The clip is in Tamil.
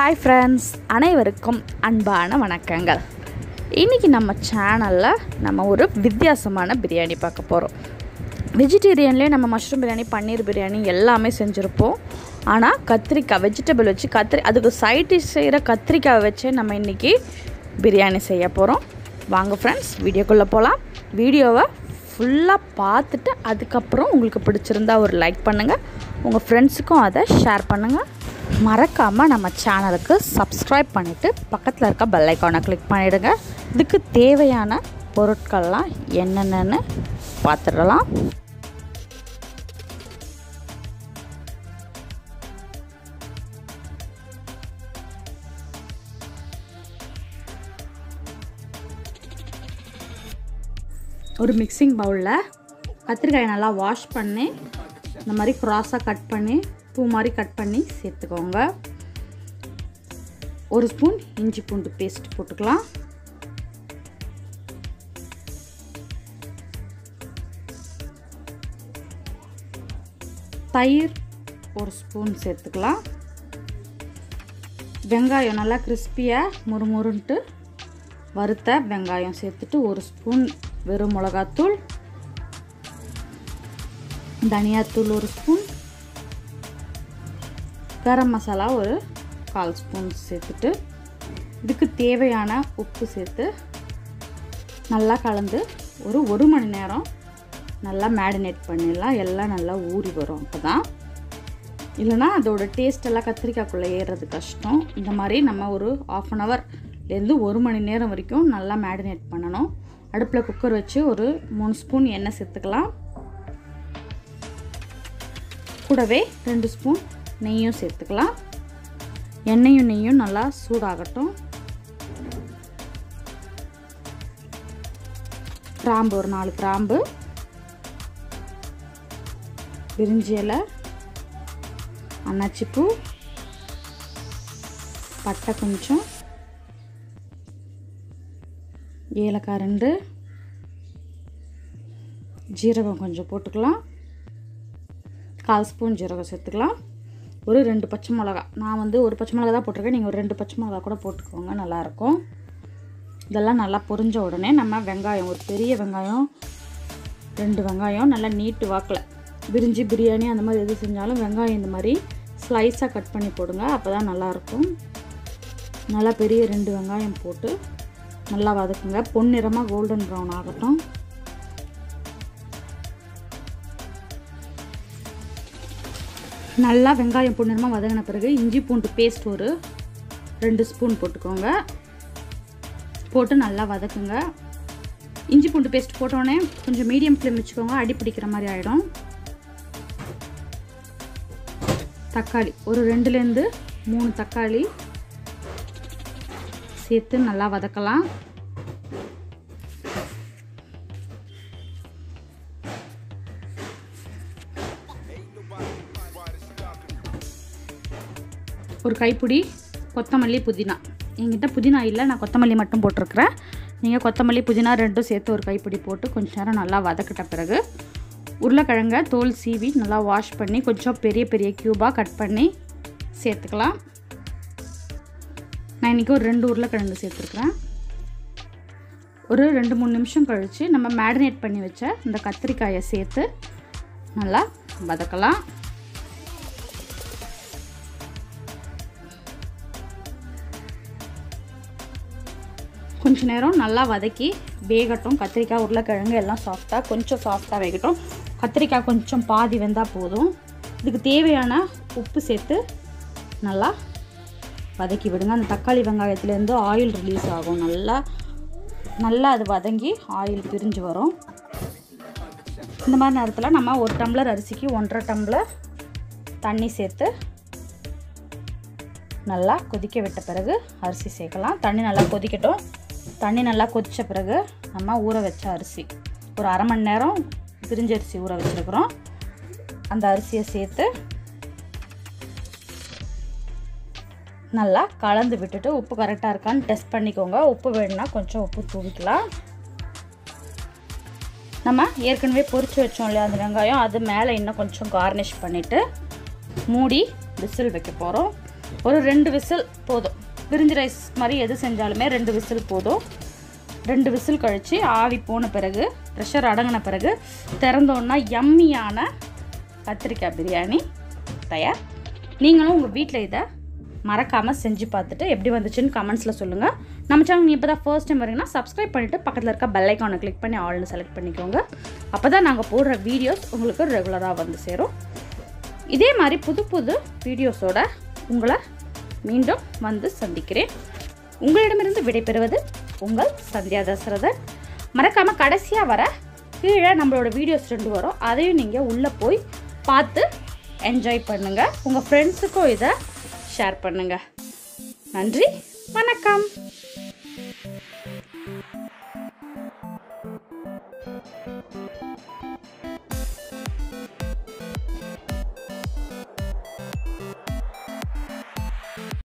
ஹாய் ஃப்ரெண்ட்ஸ், அனைவருக்கும் அன்பான வணக்கங்கள். இன்றைக்கி நம்ம சேனலில் நம்ம ஒரு வித்தியாசமான பிரியாணி பார்க்க போகிறோம். வெஜிடேரியன்லேயே நம்ம மஷ்ரூம் பிரியாணி, பன்னீர் பிரியாணி எல்லாமே செஞ்சுருப்போம். ஆனால் கத்திரிக்காய் வெஜிடபிள் வச்சு அதுக்கு சைட் டிஷ் செய்கிற கத்திரிக்காய் வச்சு நம்ம இன்றைக்கி பிரியாணி செய்ய போகிறோம். வாங்க ஃப்ரெண்ட்ஸ், வீடியோக்குள்ளே போகலாம். வீடியோவை ஃபுல்லாக பார்த்துட்டு அதுக்கப்புறம் உங்களுக்கு பிடிச்சிருந்தா ஒரு லைக் பண்ணுங்கள், உங்கள் ஃப்ரெண்ட்ஸுக்கும் அதை ஷேர் பண்ணுங்கள். மறக்காமல் நம்ம சேனலுக்கு சப்ஸ்கிரைப் பண்ணிவிட்டு பக்கத்தில் இருக்க பெல் ஐக்கானை கிளிக் பண்ணிவிடுங்க. இதுக்கு தேவையான பொருட்கள்லாம் என்னென்னு பார்த்துடலாம். ஒரு மிக்சிங் பவுலில் கத்திரிக்காயை நல்லா வாஷ் பண்ணி இந்த மாதிரி க்ராஸாக கட் பண்ணி பூ மாதிரி கட் பண்ணி சேர்த்துக்கோங்க. ஒரு ஸ்பூன் இஞ்சி பூண்டு பேஸ்ட் போட்டுக்கலாம். தயிர் ஒரு ஸ்பூன் சேர்த்துக்கலாம். வெங்காயம் நல்லா கிறிஸ்பியாக முறுமுறுன்ட்டு வறுத்த வெங்காயம் சேர்த்துட்டு ஒரு ஸ்பூன் வெறும் மிளகாத்தூள், தனியாத்தூள் ஒரு ஸ்பூன், கரம் மசாலா ஒரு 1/4 ஸ்பூன் சேர்த்துட்டு இதுக்கு தேவையான உப்பு சேர்த்து நல்லா கலந்து ஒரு மணி நேரம் நல்லா மேரினேட் பண்ணிடலாம். எல்லாம் நல்லா ஊறி வரும். அப்போ தான், இல்லைனா அதோட டேஸ்ட் எல்லாம் கத்திரிக்காய்க்குள்ளே ஏறுறது கஷ்டம். இந்த மாதிரி நம்ம ஒரு 1/2 ஹவர்லேருந்து 1 மணி நேரம் வரைக்கும் நல்லா மேரினேட் பண்ணணும். அடுப்பில் குக்கர் வச்சு ஒரு 3 ஸ்பூன் எண்ணெய் சேர்த்துக்கலாம். கூடவே 2 ஸ்பூன் நெய்யும் சேர்த்துக்கலாம். எண்ணெயும் நெய்யும் நல்லா சூடாகட்டும். கிராம்பு ஒரு 4 கிராம்பு, பிரிஞ்சி இலை, அன்னாச்சிப்பூ, பட்டை கொஞ்சம், ஏலக்காய் 2, ஜீரகம் கொஞ்சம் போட்டுக்கலாம். 1/4 ஸ்பூன் ஜீரகம் சேர்த்துக்கலாம். ஒரு 2 பச்சை மிளகா, நான் ஒரு பச்சை மிளகா தான் போட்டிருக்கேன், நீங்கள் ஒரு 2 பச்சை மிளகா கூட போட்டுக்கோங்க, நல்லாயிருக்கும். இதெல்லாம் நல்லா பொரிஞ்ச உடனே நம்ம வெங்காயம், ஒரு பெரிய வெங்காயம் 2 வெங்காயம் நல்லா நீட்டு வாக்கில், பிரிஞ்சி பிரியாணி அந்த மாதிரி எது செஞ்சாலும் வெங்காயம் இந்த மாதிரி ஸ்லைஸாக கட் பண்ணி போடுங்க, அப்போ தான் நல்லாயிருக்கும். நல்லா பெரிய 2 வெங்காயம் போட்டு நல்லா வதக்குங்க. பொன்னிறமாக கோல்டன் ப்ரௌன் ஆகட்டும். நல்லா வெங்காயம் பொன்னிறமாக வதங்கின பிறகு இஞ்சி பூண்டு பேஸ்ட் ஒரு 2 ஸ்பூன் போட்டுக்கோங்க. போட்டு நல்லா வதக்குங்க. இஞ்சி பூண்டு பேஸ்ட் போட்டோடனே கொஞ்சம் மீடியம் ஃப்ளேம் வச்சுக்கோங்க, அடி பிடிக்கிற மாதிரி ஆகிடும். தக்காளி ஒரு 2லேருந்து 3 தக்காளி சேர்த்து நல்லா வதக்கலாம். ஒரு கைப்பிடி கொத்தமல்லி, புதினா. என்கிட்ட புதினா இல்லை, நான் கொத்தமல்லி மட்டும் போட்டிருக்கிறேன். நீங்கள் கொத்தமல்லி புதினா 2 சேர்த்து ஒரு கைப்பிடி போட்டு கொஞ்சம் நேரம் நல்லா வதக்கிட்ட பிறகு உருளைக்கிழங்க தோல் சீவி நல்லா வாஷ் பண்ணி கொஞ்சம் பெரிய பெரிய க்யூபாக கட் பண்ணி சேர்த்துக்கலாம். நான் இன்றைக்கி ஒரு 2 உருளைக்கிழங்கு சேர்த்துருக்குறேன். ஒரு 2-3 நிமிஷம் கழித்து நம்ம மேரினேட் பண்ணி வச்ச இந்த கத்திரிக்காயை சேர்த்து நல்லா வதக்கலாம். கொஞ்ச நேரம் நல்லா வதக்கி வேகட்டும். கத்திரிக்காய் உருளைக்கிழங்கு எல்லாம் கொஞ்சம் சாஃப்டாக வேகட்டும். கத்திரிக்காய் கொஞ்சம் பாதி வெந்தால் போதும். இதுக்கு தேவையான உப்பு சேர்த்து நல்லா வதக்கி விடுங்க. அந்த தக்காளி வெங்காயத்துலேருந்து ஆயில் ரிலீஸ் ஆகும். நல்லா அது வதங்கி ஆயில் பிரிஞ்சு வரும். இந்த மாதிரி நேரத்தில் நம்ம 1 டம்ளர் அரிசிக்கு 1.5 டம்ளர் தண்ணி சேர்த்து நல்லா கொதிக்க விட்ட பிறகு அரிசி சேர்க்கலாம். தண்ணி நல்லா கொதிக்கட்டும். தண்ணி நல்லா கொதித்த பிறகு நம்ம ஊற வச்ச அரிசி ஒரு 1/2 மணி நேரம் பிரிஞ்ச அரிசி ஊற வச்சுருக்குறோம். அந்த அரிசியை சேர்த்து நல்லா கலந்து விட்டுட்டு உப்பு கரெக்டாக இருக்கான்னு டெஸ்ட் பண்ணிக்கோங்க. உப்பு வேணும்னா கொஞ்சம் உப்பு தூவிக்கலாம். நம்ம ஏற்கனவே பொரிச்சு வச்சோம் இல்லையா அந்த வெங்காயம், அது மேலே இன்னும் கொஞ்சம் கார்னிஷ் பண்ணிவிட்டு மூடி விசில் வைக்க போகிறோம். ஒரு 2 விசில் போதும். பிரிஞ்சி ரைஸ் மாதிரி எது செஞ்சாலுமே 2 விசில் போதும். 2 விசில் கழித்து ஆவி போன பிறகு ப்ரெஷர் அடங்கின பிறகு திறந்தோன்னா யம்மியான கத்திரிக்காய் பிரியாணி தயார். நீங்களும் உங்கள் வீட்டில் இதை மறக்காமல் செஞ்சு பார்த்துட்டு எப்படி வந்துச்சுன்னு கமெண்ட்ஸில் சொல்லுங்கள். நம்ம சேனல் இப்போ தான் ஃபர்ஸ்ட் டைம் வரீங்கன்னா சப்ஸ்கிரைப் பண்ணிவிட்டு பக்கத்தில் இருக்க பெல் ஐக்கானை கிளிக் பண்ணி ஆல்னு செலக்ட் பண்ணிக்கோங்க. அப்போ தான் நாங்கள் போடுற வீடியோஸ் உங்களுக்கு ரெகுலராக வந்து சேரும். இதே மாதிரி புது புது வீடியோஸோட உங்களை மீண்டும் வந்து சந்திக்கிறேன். உங்களிடமிருந்து விடைபெறுவது உங்கள் சந்தியா தசரதன். மறக்காமல் கடைசியாக வர கீழே நம்மளோட வீடியோஸ் 2 வரும். அதையும் நீங்கள் உள்ளே போய் பார்த்து என்ஜாய் பண்ணுங்கள். உங்கள் ஃப்ரெண்ட்ஸுக்கும் இதை ஷேர் பண்ணுங்கள். நன்றி, வணக்கம்.